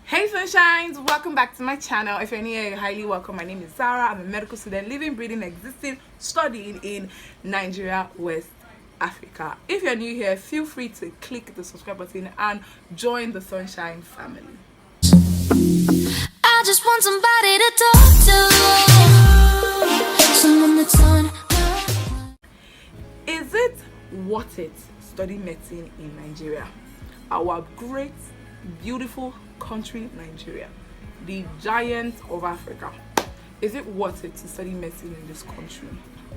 Hey sunshines, welcome back to my channel. If you're new here, you're highly welcome. My name is Zara. I'm a medical student living, breathing, existing, studying in Nigeria, West Africa. If you're new here, feel free to click the subscribe button and join the sunshine family. I just want somebody to talk to, someone that's on. Is it worth it studying medicine in Nigeria? Our great, beautiful country, Nigeria, the giant of Africa. Is it worth it to study medicine in this country?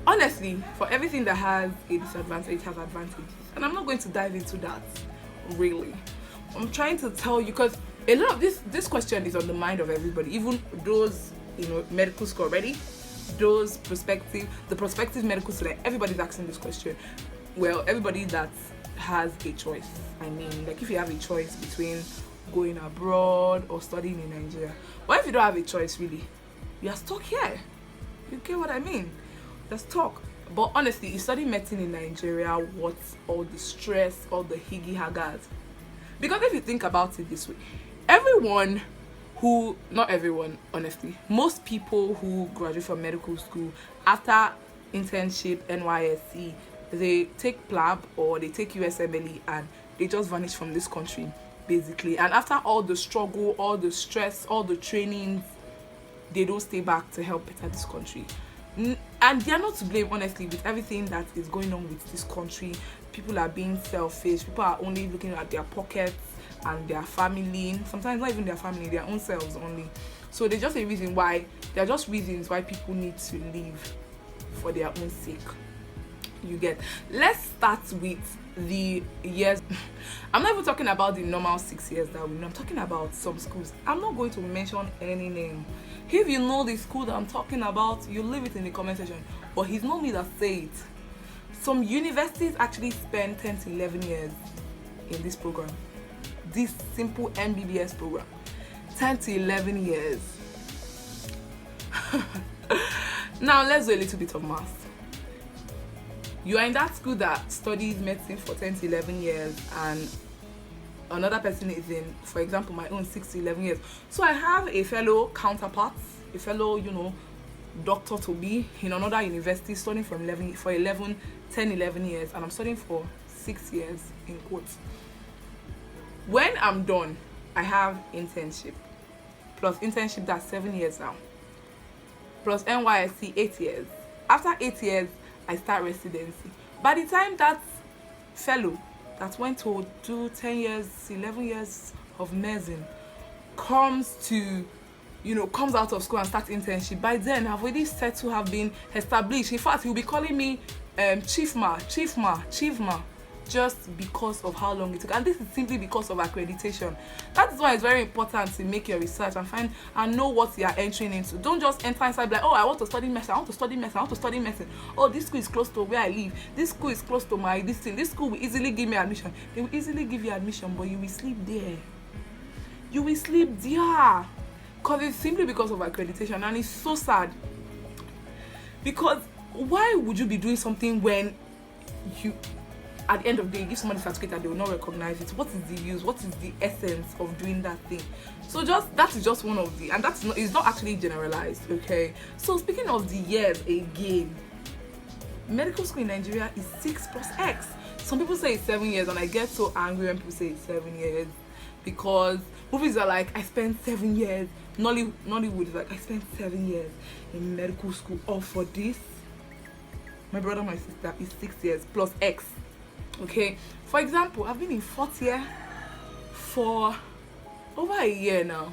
Honestly, for everything that has a disadvantage, it has advantages, and I'm not going to dive into that. Really, I'm trying to tell you because a lot of this question is on the mind of everybody, even those medical school already, those prospective medical student. Everybody's asking this question. Well, everybody that has a choice. I mean, like if you have a choice between going abroad or studying in Nigeria. But if you don't have a choice, really, you're stuck here. You get what I mean? You're stuck. But honestly, you study medicine in Nigeria, what's all the stress, all the higgy haggard? Because if you think about it this way, not everyone, honestly, most people who graduate from medical school after internship, NYSC, they take PLAB or they take USMLE and they just vanish from this country. Basically, and after all the struggle, all the stress, all the trainings, they don't stay back to help better this country. And they are not to blame, honestly, with everything that is going on with this country. People are being selfish. People are only looking at their pockets and their family. Sometimes not even their family, their own selves only. So they're just reasons why people need to leave for their own sake. You get. Let's start with the years. I'm not even talking about the normal 6 years that we know. I'm talking about some schools. I'm not going to mention any name. If you know the school that I'm talking about, you leave it in the comment section. But it's not me that say it. Some universities actually spend 10 to 11 years in this program. This simple MBBS program. 10 to 11 years. Now let's do a little bit of math. You are in that school that studies medicine for 10 to 11 years and another person is in, for example, my own 6 to 11 years. So I have a fellow counterpart, a fellow, doctor to be in another university studying for 10, 11 years, and I'm studying for 6 years in quotes. When I'm done, I have internship. Plus internship, that's 7 years now. Plus NYSC, 8 years. After 8 years, I start residency. By the time that fellow that went to do 10 years, 11 years of medicine comes out of school and starts internship, by then I've already said to have been established. In fact, he'll be calling me Chief Ma, just because of how long it took. And this is simply because of accreditation. That is why it's very important to make your research and find and know what you are entering into. Don't just enter inside like, oh, I want to study medicine, Oh, this school is close to where I live. This school is close to my this thing. This school will easily give me admission. They will easily give you admission, but you will sleep there. Because it's simply because of accreditation, and it's so sad. Because why would you be doing something when you, at the end of the day, give somebody a certificate and they will not recognize it? What is the use? What is the essence of doing that thing? So that is just one of the, and it's not actually generalized, okay? So speaking of the years again, medical school in Nigeria is 6 plus X. Some people say it's 7 years, and I get so angry when people say it's 7 years because movies are like, I spent 7 years. Nollywood is like, I spent 7 years in medical school all for this. My brother, my sister is 6 years plus X. Okay, for example, I've been in 4th year for over a year now.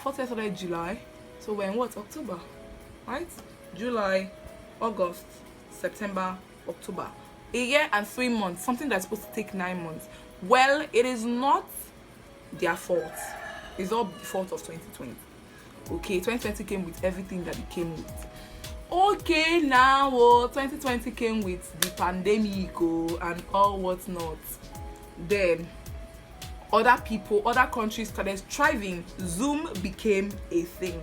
4th year started July, so we're in October, right? July, August, September, October. A year and 3 months, something that's supposed to take 9 months. Well, it is not their fault. It's all the fault of 2020. Okay, 2020 came with everything that it came with. Okay, now 2020 came with the pandemic and all whatnot. Then other countries started thriving. Zoom became a thing.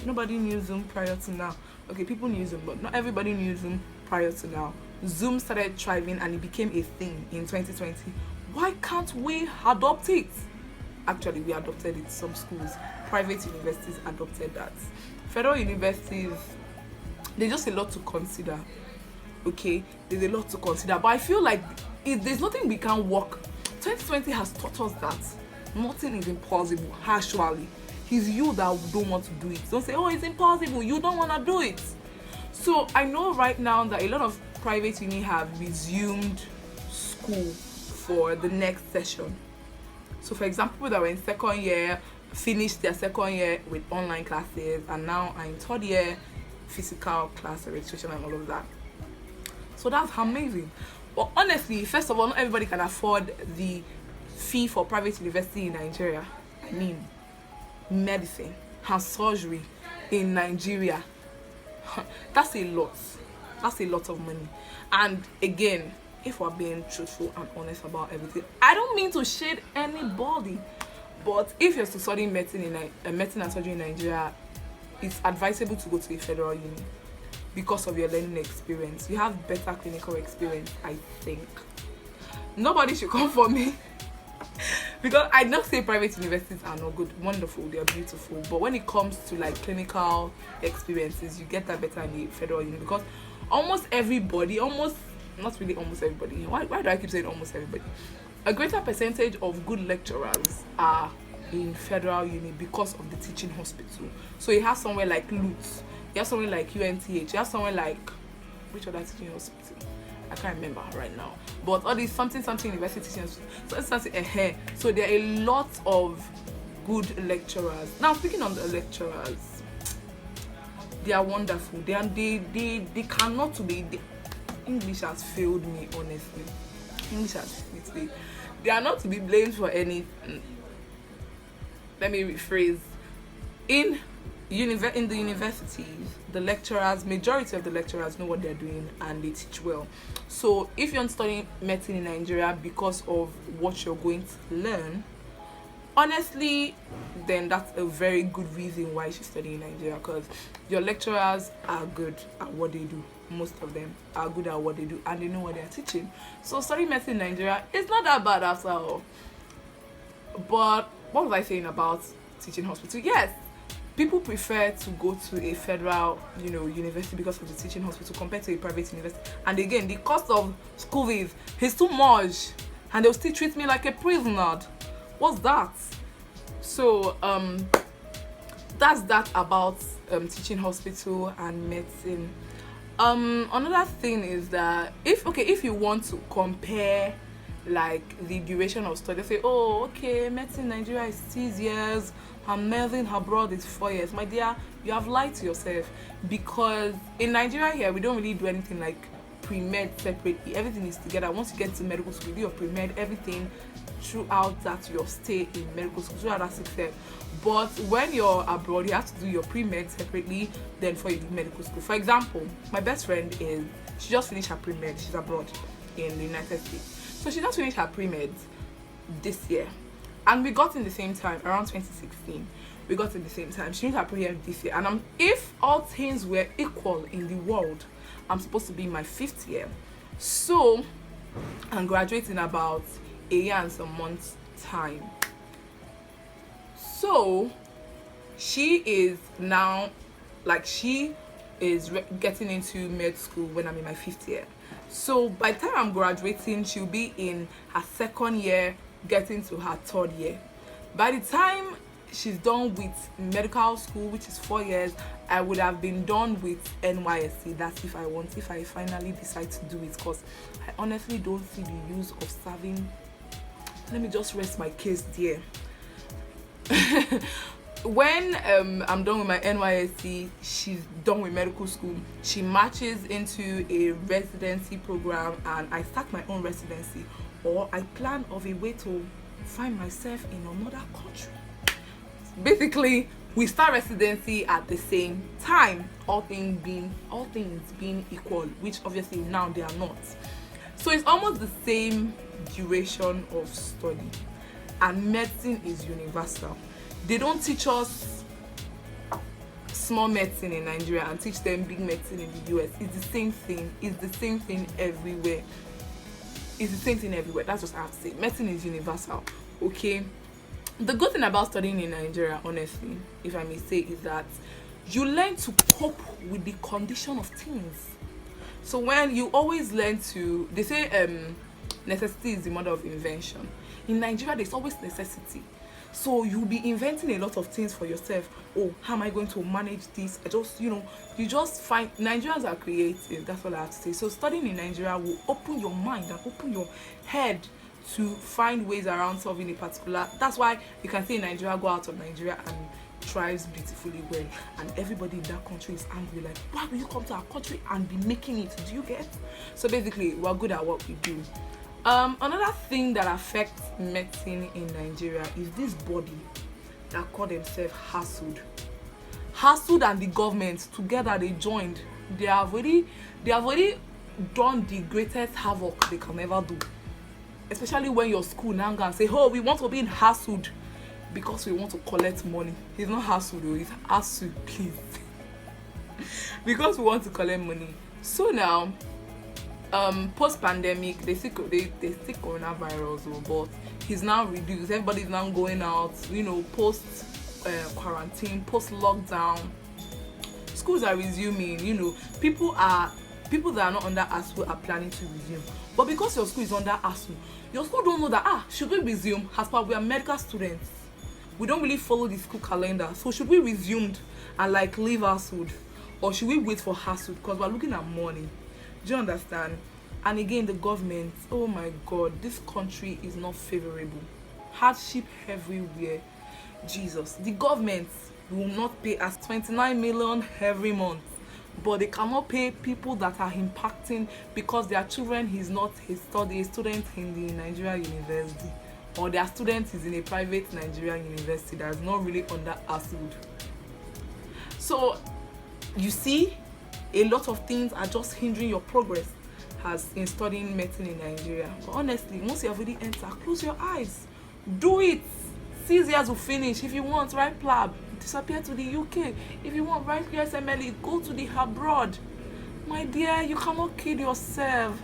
Nobody knew Zoom prior to now. Okay, people knew Zoom, but not everybody knew Zoom prior to now. Zoom started thriving and it became a thing in 2020. Why can't we adopt it? Actually, we adopted it. Some schools, private universities adopted that. Federal universities, there's just a lot to consider. Okay, there's a lot to consider, but I feel like there's nothing we can work. 2020 has taught us that nothing is impossible. Actually, it's you that don't want to do it. Don't say, oh, it's impossible, you don't want to do it. So I know right now that a lot of private uni have resumed school for the next session. So for example, people that were in second year finished their second year with online classes, and now are in third year, physical class registration and all of that. So that's amazing. But honestly, first of all, not everybody can afford the fee for private university in Nigeria. I mean, medicine and surgery in Nigeria. That's a lot. That's a lot of money. And again, if we're being truthful and honest about everything, I don't mean to shade anybody, but if you're studying medicine and surgery in Nigeria, it's advisable to go to a federal uni because of your learning experience. You have better clinical experience, I think. Nobody should come for me because I don't say private universities are not good. Wonderful, they are beautiful, but when it comes to like clinical experiences, you get that better in the federal uni, because almost everybody, not really almost everybody, why do I keep saying almost everybody, a greater percentage of good lecturers are in federal uni because of the teaching hospital. So you have somewhere like Lutz, you have somewhere like UNTH, you have somewhere like, which other teaching hospital? I can't remember right now. But all these something university teaching hospital. So there are a lot of good lecturers. Now speaking on the lecturers, they are wonderful. They cannot be. English has failed me, honestly. English has failed me. They are not to be blamed for any. Let me rephrase. In the universities, the lecturers, majority of the lecturers know what they're doing and they teach well. So if you're studying medicine in Nigeria because of what you're going to learn, honestly, then that's a very good reason why you should study in Nigeria, because your lecturers are good at what they do. Most of them are good at what they do and they know what they're teaching. So studying medicine in Nigeria is not that bad after all. But what was I saying about teaching hospital? Yes, people prefer to go to a federal, university because of the teaching hospital compared to a private university. And again, the cost of school fees is too much, and they'll still treat me like a prisoner. What's that? So that's that about teaching hospital and medicine. Another thing is that if you want to compare like the duration of study, say, oh, okay, medicine in Nigeria is 6 years and medicine abroad is 4 years. My dear, you have lied to yourself, because in Nigeria here we don't really do anything like pre-med separately. Everything is together. Once you get to medical school, you do your pre-med, everything throughout that your stay in medical school, throughout that 6 years. But when you're abroad, you have to do your pre-med separately, then for you do medical school. For example, my best friend she just finished her pre-med. She's abroad in the United States. So she just finished her pre-med this year. And we got in the same time, around 2016. We got in the same time. She finished her pre-med this year. And if all things were equal in the world, I'm supposed to be in my 5th year. So I'm graduating about a year and some months time. So she is now, getting into med school when I'm in my 5th year. So by the time I'm graduating, she'll be in her 2nd year, getting to her 3rd year. By the time she's done with medical school, which is 4 years, I would have been done with NYSC. That's if I finally decide to do it, because I honestly don't see the use of serving. Let me just rest my case there. When I'm done with my NYSC, she's done with medical school, she marches into a residency program, and I start my own residency, or I plan of a way to find myself in another country. Basically, we start residency at the same time, all things being equal, which obviously now they are not. So it's almost the same duration of study, and medicine is universal. They don't teach us small medicine in Nigeria and teach them big medicine in the US. It's the same thing. It's the same thing everywhere. That's what I have to say. Medicine is universal. Okay. The good thing about studying in Nigeria, honestly, if I may say, is that you learn to cope with the condition of things. So when you always learn to, they say necessity is the mother of invention. In Nigeria, there's always necessity. So you'll be inventing a lot of things for yourself. Oh, how am I going to manage this? You just find Nigerians are creative. That's all I have to say. So studying in Nigeria will open your mind and open your head to find ways around solving a particular. That's why you can see Nigeria go out of Nigeria and thrives beautifully well, and everybody in that country is angry, like, why will you come to our country and be making it? Do you get? So basically, we're good at what we do. Another thing that affects medicine in Nigeria is this body that call themselves Hasud and the government together, they joined. They have already done the greatest havoc they can ever do. Especially when your school now go and say, oh, we want to be in Hasud because we want to collect money. It's not Hasud, though, it's Hasud, please. Because we want to collect money. So now, post-pandemic, they see coronavirus, but he's now reduced. Everybody's now going out, post quarantine, post lockdown. Schools are resuming. People that are not under ASU are planning to resume. But because your school is under ASU, your school don't know that should we resume? As per we are medical students, we don't really follow the school calendar. So should we resume and leave ASU, or should we wait for ASU? Because we're looking at money. Do you understand? And again, the government, oh my God, this country is not favorable. Hardship everywhere. Jesus, the government will not pay us 29 million every month, but they cannot pay people that are impacting because their children is not a student in the Nigerian university, or their student is in a private Nigerian university that is not really under ASUD. So you see, a lot of things are just hindering your progress as in studying medicine in Nigeria. But honestly, once you have already entered, close your eyes, do it. 6 years will finish. If you want, write PLAB, disappear to the UK. If you want, write USMLE, go to the abroad. My dear, you cannot kill yourself.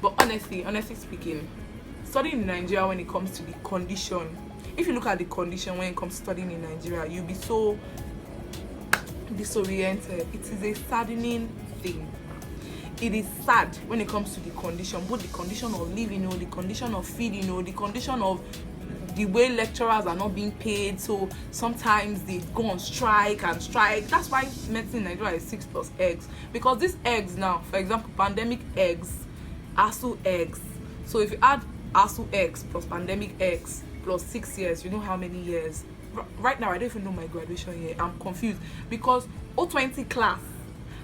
But honestly speaking, studying in Nigeria, when it comes to the condition, if you look at the condition when it comes to studying in Nigeria, you'll be so disoriented. It is a saddening thing. It is sad when it comes to the condition, both the condition of living, the condition of feeding, the condition of the way lecturers are not being paid. So sometimes they go on strike. That's why medicine in Nigeria is 6 plus eggs, because these eggs now, for example, pandemic eggs, ASU eggs. So if you add ASU eggs plus pandemic eggs plus 6 years, you know how many years? Right now, I don't even know my graduation year. I'm confused because 020 class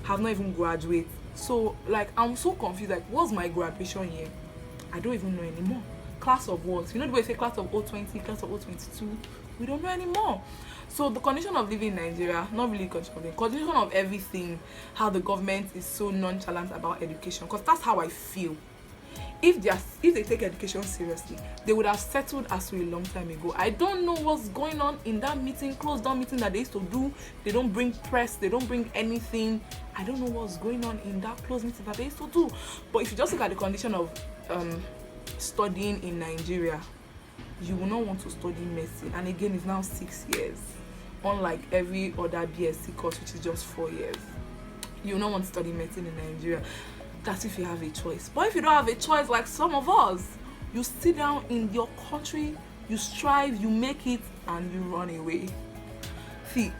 have not even graduated. So I'm so confused. What's my graduation year? I don't even know anymore. Class of what? The way they say class of 020, class of 022, we don't know anymore. So the condition of living in Nigeria, not really condition of everything, how the government is so nonchalant about education, because that's how I feel. If they take education seriously, they would have settled ASU a long time ago. I don't know what's going on in that meeting, closed down meeting that they used to do. They don't bring press, they don't bring anything. I don't know what's going on in that closed meeting that they used to do. But if you just look at the condition of studying in Nigeria, you will not want to study medicine. And again, it's now 6 years, unlike every other BSc course, which is just 4 years. You will not want to study medicine in Nigeria. That's if you have a choice. But if you don't have a choice, like some of us, you sit down in your country, you strive, you make it, and you run away. See,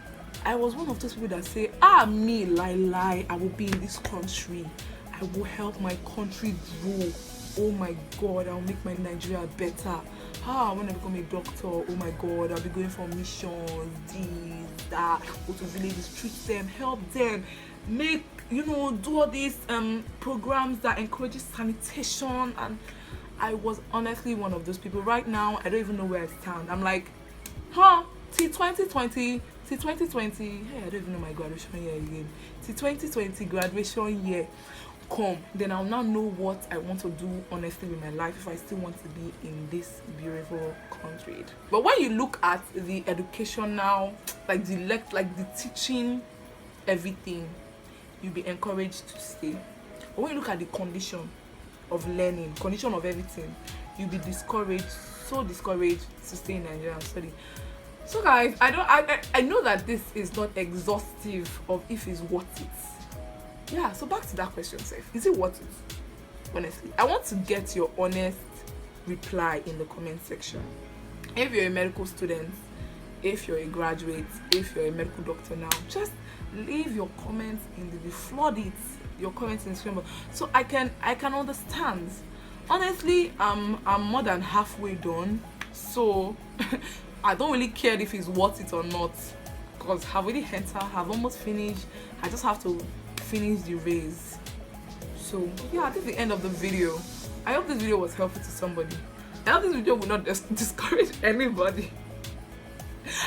I was one of those people that say, me, lie, I will be in this country. I will help my country grow. Oh my God, I'll make my Nigeria better. When I become a doctor, oh my God, I'll be going for missions, this, that, go to villages, treat them, help them, make, do all these programs that encourages sanitation. And I was honestly one of those people. Right now, I don't even know where I stand. I'm like, till 2020, hey, I don't even know my graduation year again. Till 2020 graduation year come, then I'll now know what I want to do honestly with my life, if I still want to be in this beautiful country. But when you look at the educational, the teaching, everything, you'll be encouraged to stay. But when you look at the condition of learning, condition of everything, you'll be discouraged so discouraged to stay in Nigeria and study. So guys, I know that this is not exhaustive of if it's worth it. Yeah, so back to that question, Seth. Is it worth it? Honestly, I want to get your honest reply in the comment section. If you're a medical student, if you're a graduate, if you're a medical doctor now, just leave your comments in the flood it, your comments in Instagram, so I can understand. Honestly, I'm more than halfway done, so I don't really care if it's worth it or not, because I've already entered, I've almost finished. I just have to finish the race. So yeah, this is the end of the video. I hope this video was helpful to somebody. I hope this video will not discourage anybody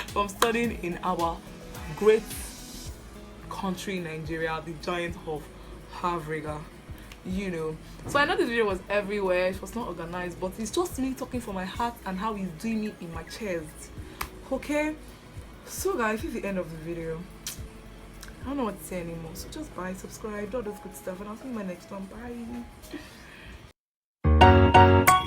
from studying in our great country, Nigeria, the giant of Africa. You know, so I know this video was everywhere, it was not organized, but it's just me talking from my heart and how it's doing me in my chest. Okay, so guys, this is the end of the video. I don't know what to say anymore, so just bye, subscribe, all those good stuff, and I'll see you in my next one. Bye.